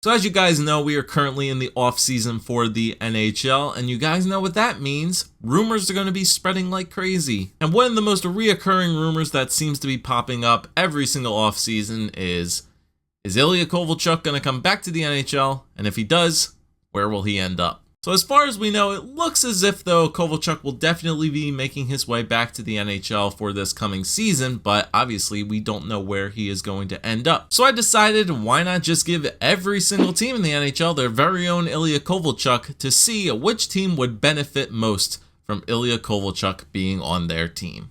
So as you guys know, we are currently in the off season for the NHL, and you guys know what that means. Rumors are going to be spreading like crazy. And one of the most reoccurring rumors that seems to be popping up every single off season is ILYA KOVALCHUK going to come back to the NHL? And if he does, where will he end up? So as far as we know, it looks as if though Kovalchuk will definitely be making his way back to the NHL for this coming season, but obviously we don't know where he is going to end up. So I decided, why not just give every single team in the NHL their very own ILYA KOVALCHUK to see which team would benefit most from ILYA KOVALCHUK being on their team.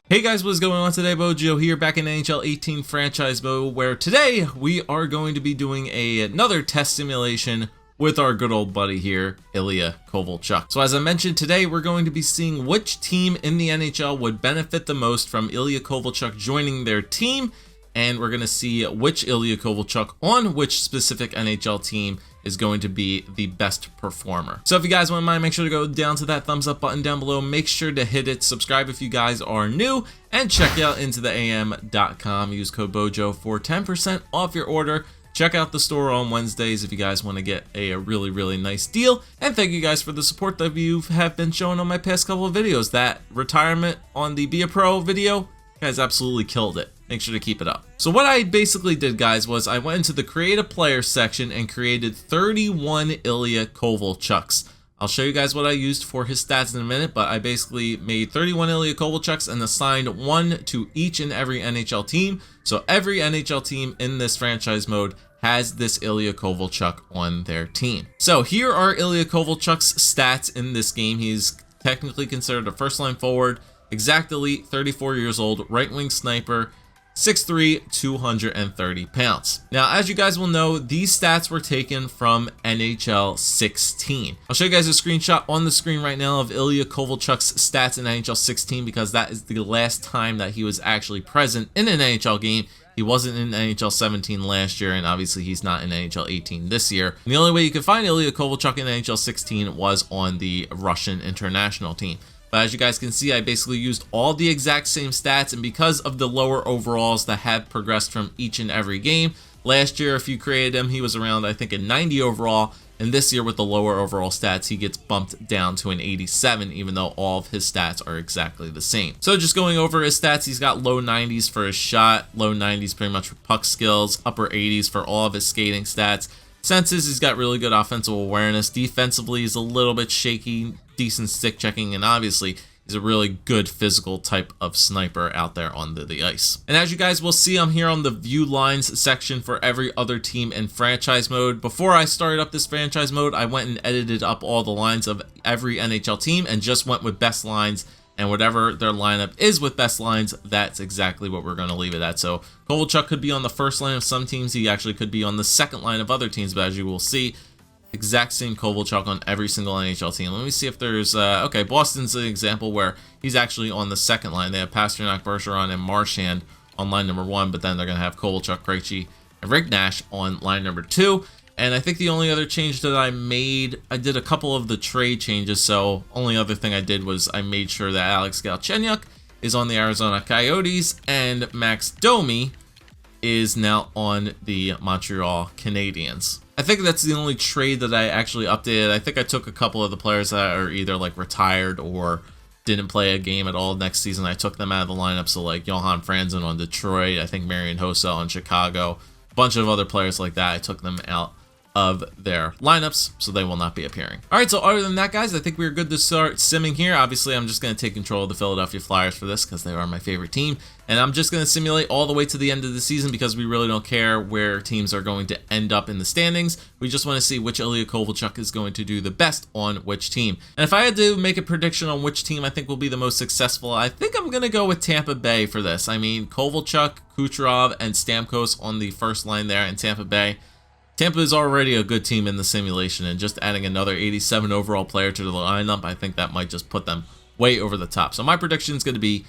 Hey guys, what's going on today? Bojo here, back in NHL 18 franchise mode, where today we are going to be doing another test simulation with our good old buddy here, ILYA KOVALCHUK. So as I mentioned, today we're going to be seeing which team in the NHL would benefit the most from ILYA KOVALCHUK joining their team, and we're going to see which ILYA KOVALCHUK on which specific NHL team is going to be the best performer. So if you guys wouldn't mind, make sure to go down to that thumbs up button down below. Make sure to hit it, subscribe if you guys are new, and check out intotheam.com. Use code BOJO for 10% off your order. Check out the store on Wednesdays if you guys want to get a really nice deal. And thank you guys for the support that you have been showing on my past couple of videos. That retirement on the Be a Pro video, you guys absolutely killed it. Make sure to keep it up. So what I basically did, guys, was I went into the create a player section and created 31 ILYA KOVALCHUKs. I'll show you guys what I used for his stats in a minute, but I basically made 31 ILYA KOVALCHUKs and assigned one to each and every NHL team. So every NHL team in this franchise mode has this ILYA KOVALCHUK on their team. So here are ILYA KOVALCHUK's stats in this game. He's technically considered a first line forward, exact elite, 34 years old, right wing sniper, 6'3", 230 pounds. Now, as you guys will know, these stats were taken from NHL 16. I'll show you guys a screenshot on the screen right now of ILYA KOVALCHUK's stats in NHL 16 because that is the last time that he was actually present in an NHL game. He wasn't in NHL 17 last year, and obviously he's not in NHL 18 this year. And the only way you could find ILYA KOVALCHUK in NHL 16 was on the Russian international team. But as you guys can see, I basically used all the exact same stats, and because of the lower overalls that had progressed from each and every game, last year if you created him, he was around, I think, a 90 overall, and this year with the lower overall stats, he gets bumped down to an 87, even though all of his stats are exactly the same. So just going over his stats, he's got low 90s for his shot, low 90s pretty much for puck skills, upper 80s for all of his skating stats. Senses, he's got really good offensive awareness. Defensively, he's a little bit shaky, decent stick checking, and obviously he's a really good physical type of sniper out there on the ice. And as you guys will see, I'm here on the view lines section for every other team in franchise mode. Before I started up this franchise mode, I went and edited up all the lines of every NHL team and just went with best lines, and whatever their lineup is with best lines, that's exactly what we're going to leave it at. So KOVALCHUK could be on the first line of some teams. He actually could be on the second line of other teams, but as you will see, exact same KOVALCHUK on every single NHL team. Let me see if there's, okay, Boston's an example where he's actually on the second line. They have Pasternak, Bergeron, and Marchand on line number 1, but then they're going to have KOVALCHUK, Krejci, and Rittman on line number 2. And I think the only other change that I made, I did a couple of the trade changes. So only other thing I did was I made sure that Alex Galchenyuk is on the Arizona Coyotes and Max Domi is now on the Montreal Canadiens. I think that's the only trade that I actually updated. I think I took a couple of the players that are either like retired or didn't play a game at all next season. I took them out of the lineup. So like Johan Franzen on Detroit, I think Marian Hossa on Chicago, a bunch of other players like that. I took them out of their lineups, so they will not be appearing. All right, so other than that, guys, I think we're good to start simming here. Obviously, I'm just going to take control of the Philadelphia Flyers for this because they are my favorite team, and I'm just going to simulate all the way to the end of the season because we really don't care where teams are going to end up in the standings. We just want to see which ILYA KOVALCHUK is going to do the best on which team. And if I had to make a prediction on which team I think will be the most successful, I think I'm going to go with Tampa Bay for this. I mean, KOVALCHUK, Kucherov, and Stamkos on the first line there in Tampa Bay. Tampa is already a good team in the simulation, and just adding another 87 overall player to the lineup, I think that might just put them way over the top. So my prediction is going to be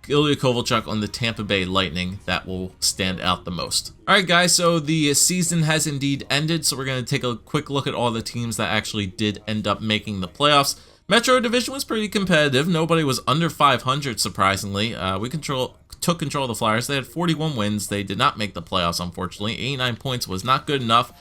ILYA KOVALCHUK on the Tampa Bay Lightning. That will stand out the most. All right, guys, so the season has indeed ended, so we're going to take a quick look at all the teams that actually did end up making the playoffs. Metro Division was pretty competitive. Nobody was under 500, surprisingly. We took control of the Flyers. They had 41 wins. They did not make the playoffs, unfortunately. 89 points was not good enough.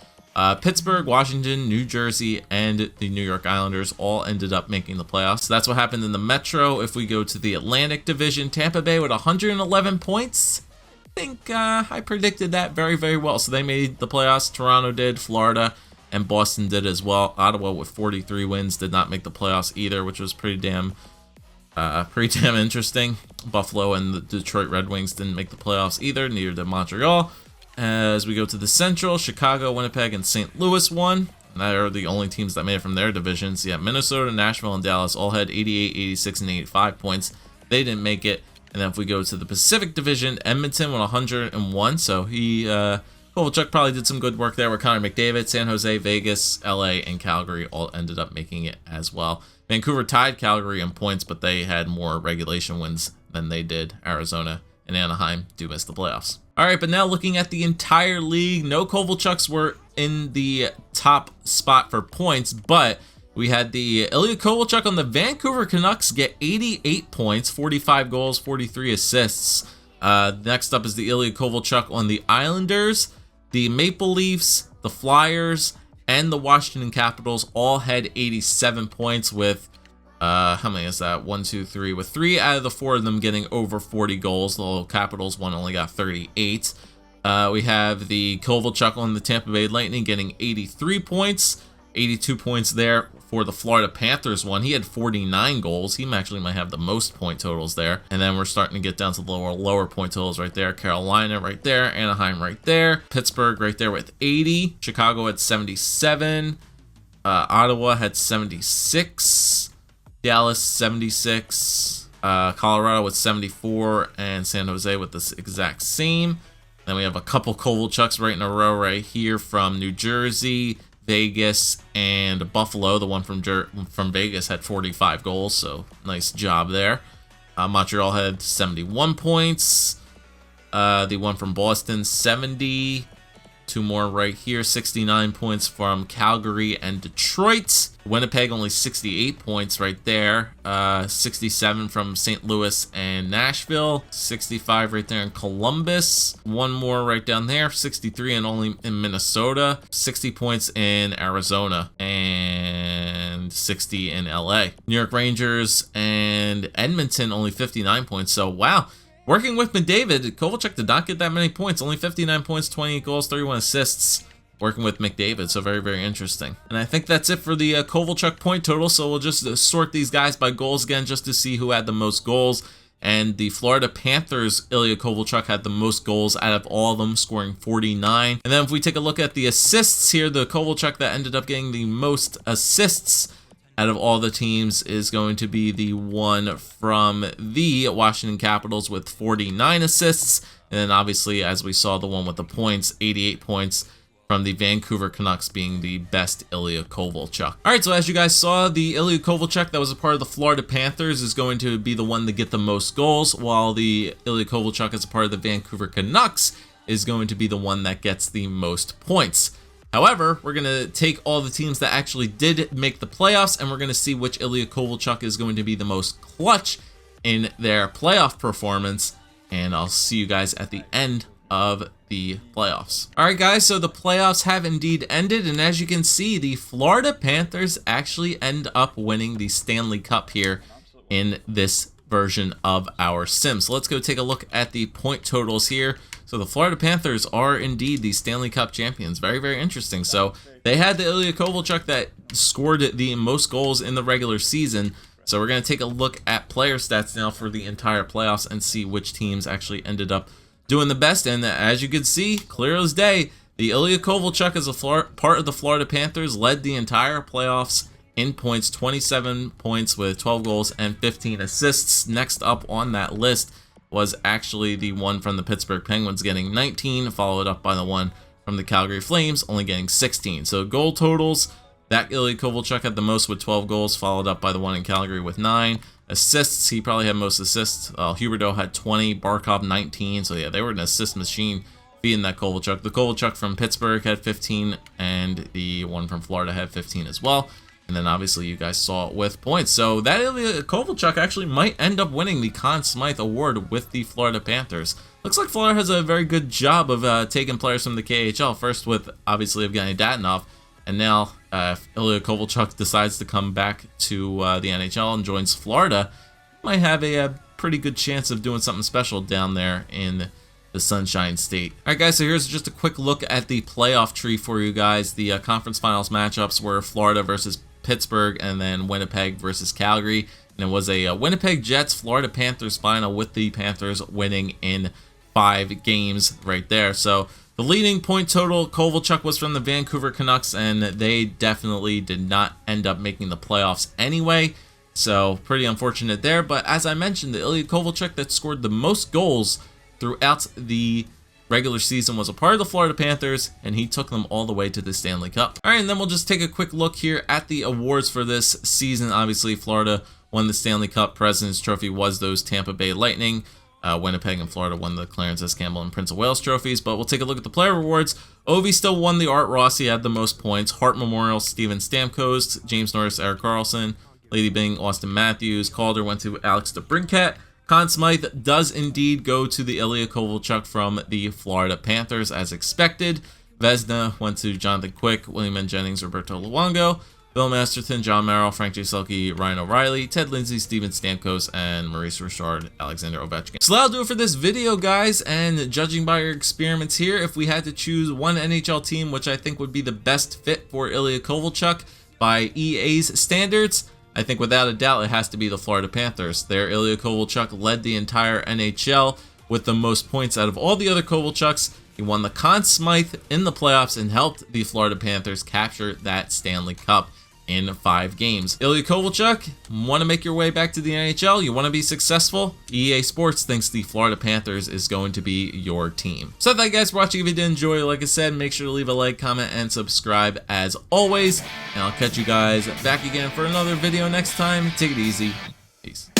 Pittsburgh, Washington, New Jersey, and the New York Islanders all ended up making the playoffs. So that's what happened in the Metro. If we go to the Atlantic Division, Tampa Bay with 111 points. I think I predicted that very, very well. So they made the playoffs. Toronto did, Florida, and Boston did as well. Ottawa with 43 wins did not make the playoffs either, which was pretty damn interesting. Buffalo and the Detroit Red Wings didn't make the playoffs either. Neither did Montreal. As we go to the Central, Chicago, Winnipeg, and St. Louis won. And that are the only teams that made it from their divisions. Yeah, Minnesota, Nashville, and Dallas all had 88, 86, and 85 points. They didn't make it. And then if we go to the Pacific Division, Edmonton won 101. So Kovalchuk probably did some good work there with Connor McDavid. San Jose, Vegas, LA, and Calgary all ended up making it as well. Vancouver tied Calgary in points, but they had more regulation wins than they did. Arizona and Anaheim do miss the playoffs. All right, but now looking at the entire league, no Kovalchuks were in the top spot for points, but we had the ILYA KOVALCHUK on the Vancouver Canucks get 88 points, 45 goals, 43 assists. Next up is the ILYA KOVALCHUK on the Islanders. The Maple Leafs, the Flyers, and the Washington Capitals all had 87 points with, how many is that? 1, 2, 3. With 3 out of the 4 of them getting over 40 goals. The Capitals one only got 38. We have the Kovalchuk on the Tampa Bay Lightning getting 83 points. 82 points there for the Florida Panthers one. He had 49 goals. He actually might have the most point totals there. And then we're starting to get down to the lower point totals right there. Carolina right there. Anaheim right there. Pittsburgh right there with 80. Chicago had 77. Ottawa had 76. Dallas 76. Colorado with 74. And San Jose with this exact same. Then we have a couple Kovalchuks right in a row right here from New Jersey, Vegas, and Buffalo. The one from Vegas had 45 goals, so nice job there. Montreal had 71 points. The one from Boston, 70. 2 more right here, 69 points from Calgary and Detroit. Winnipeg only 68 points right there. 67 from St. Louis and Nashville. 65 right there in Columbus. 1 more right down there, 63 and only in Minnesota. 60 points in Arizona and 60 in LA. New York Rangers and Edmonton only 59 points. So wow. Working with McDavid, Kovalchuk did not get that many points. Only 59 points, 28 goals, 31 assists. Working with McDavid, so very, very interesting. And I think that's it for the Kovalchuk point total. So we'll just sort these guys by goals again just to see who had the most goals. And the Florida Panthers, ILYA KOVALCHUK had the most goals out of all of them, scoring 49. And then if we take a look at the assists here, the Kovalchuk that ended up getting the most assists out of all the teams is going to be the one from the Washington Capitals with 49 assists. And then obviously, as we saw, the one with the points, 88 points from the Vancouver Canucks being the best ILYA KOVALCHUK. All right, so as you guys saw, the ILYA KOVALCHUK that was a part of the Florida Panthers is going to be the one to get the most goals, while the ILYA KOVALCHUK as a part of the Vancouver Canucks is going to be the one that gets the most points. However, we're going to take all the teams that actually did make the playoffs, and we're going to see which ILYA KOVALCHUK is going to be the most clutch in their playoff performance, and I'll see you guys at the end of the playoffs. All right, guys, so the playoffs have indeed ended, and as you can see, the Florida Panthers actually end up winning the Stanley Cup here in this version of our sim. So let's go take a look at the point totals here. So the Florida Panthers are indeed the Stanley Cup champions. Very, very interesting. So they had the ILYA KOVALCHUK that scored the most goals in the regular season. So we're going to take a look at player stats now for the entire playoffs and see which teams actually ended up doing the best. And as you can see, clear as day, the ILYA KOVALCHUK as a part of the Florida Panthers led the entire playoffs in points, 27 points with 12 goals and 15 assists. Next up on that list was actually the one from the Pittsburgh Penguins getting 19, followed up by the one from the Calgary Flames only getting 16. So goal totals, that ILYA KOVALCHUK had the most with 12 goals, followed up by the one in Calgary with 9. Assists, he probably had most assists. Huberdeau had 20, Barkov 19. So yeah, they were an assist machine beating that Kovalchuk. The Kovalchuk from Pittsburgh had 15, and the one from Florida had 15 as well. And then obviously you guys saw it with points. So that ILYA KOVALCHUK actually might end up winning the Conn Smythe Award with the Florida Panthers. Looks like Florida has a very good job of taking players from the KHL. First with obviously Evgeny Datinov, and now if ILYA KOVALCHUK decides to come back to the NHL and joins Florida, might have a pretty good chance of doing something special down there in the Sunshine State. Alright guys, so here's just a quick look at the playoff tree for you guys. The conference finals matchups were Florida versus Pittsburgh, and then Winnipeg versus Calgary. And it was a Winnipeg Jets Florida Panthers final with the Panthers winning in 5 games right there. So the leading point total, KOVALCHUK, was from the Vancouver Canucks, and they definitely did not end up making the playoffs anyway. So pretty unfortunate there. But as I mentioned, the ILYA KOVALCHUK that scored the most goals throughout the regular season was a part of the Florida Panthers, and he took them all the way to the Stanley Cup. All right, and then we'll just take a quick look here at the awards for this season. Obviously, Florida won the Stanley Cup. President's Trophy was those Tampa Bay Lightning. Winnipeg and Florida won the Clarence S. Campbell and Prince of Wales trophies. But we'll take a look at the player awards. Ovi still won the Art Ross. He had the most points. Hart Memorial, Steven Stamkos. James Norris, Erik Karlsson. Lady Byng, Austin Matthews. Calder went to Alex DeBrincat. Conn Smythe does indeed go to the ILYA KOVALCHUK from the Florida Panthers, as expected. Vezina went to Jonathan Quick, William N. Jennings, Roberto Luongo, Bill Masterton, John Merrill, Frank J. Selke, Ryan O'Reilly, Ted Lindsay, Steven Stamkos, and Maurice Richard, Alexander Ovechkin. So that'll do it for this video, guys, and judging by your experiments here, if we had to choose one NHL team which I think would be the best fit for ILYA KOVALCHUK by EA's standards, I think without a doubt it has to be the Florida Panthers. Their ILYA KOVALCHUK led the entire NHL with the most points out of all the other Kovalchuks. He won the Conn Smythe in the playoffs and helped the Florida Panthers capture that Stanley Cup in 5 games. ILYA KOVALCHUK, want to make your way back to the NHL? You want to be successful? EA Sports thinks the Florida Panthers is going to be your team. So thank you guys for watching. If you did enjoy, like I said, make sure to leave a like, comment, and subscribe as always. And I'll catch you guys back again for another video next time. Take it easy. Peace.